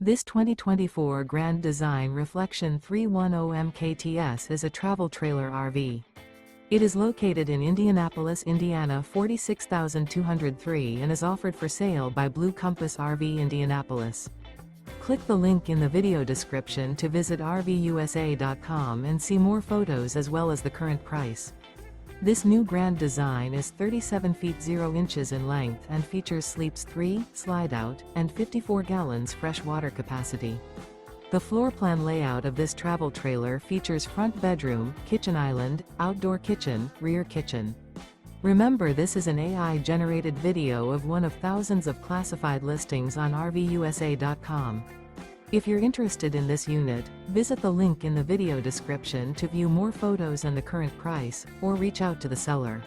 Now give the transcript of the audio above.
This 2024 Grand Design Reflection 310 MKTS is a travel trailer RV. It is located in Indianapolis, Indiana 46203 and is offered for sale by Blue Compass RV Indianapolis. Click the link in the video description to visit RVUSA.com and see more photos as well as the current price. This new Grand Design is 37 feet 0 inches in length and features sleeps 3, slide-out, and 54 gallons fresh water capacity. The floor plan layout of this travel trailer features front bedroom, kitchen island, outdoor kitchen, rear kitchen. Remember, this is an AI-generated video of one of thousands of classified listings on RVUSA.com. If you're interested in this unit, visit the link in the video description to view more photos and the current price, or reach out to the seller.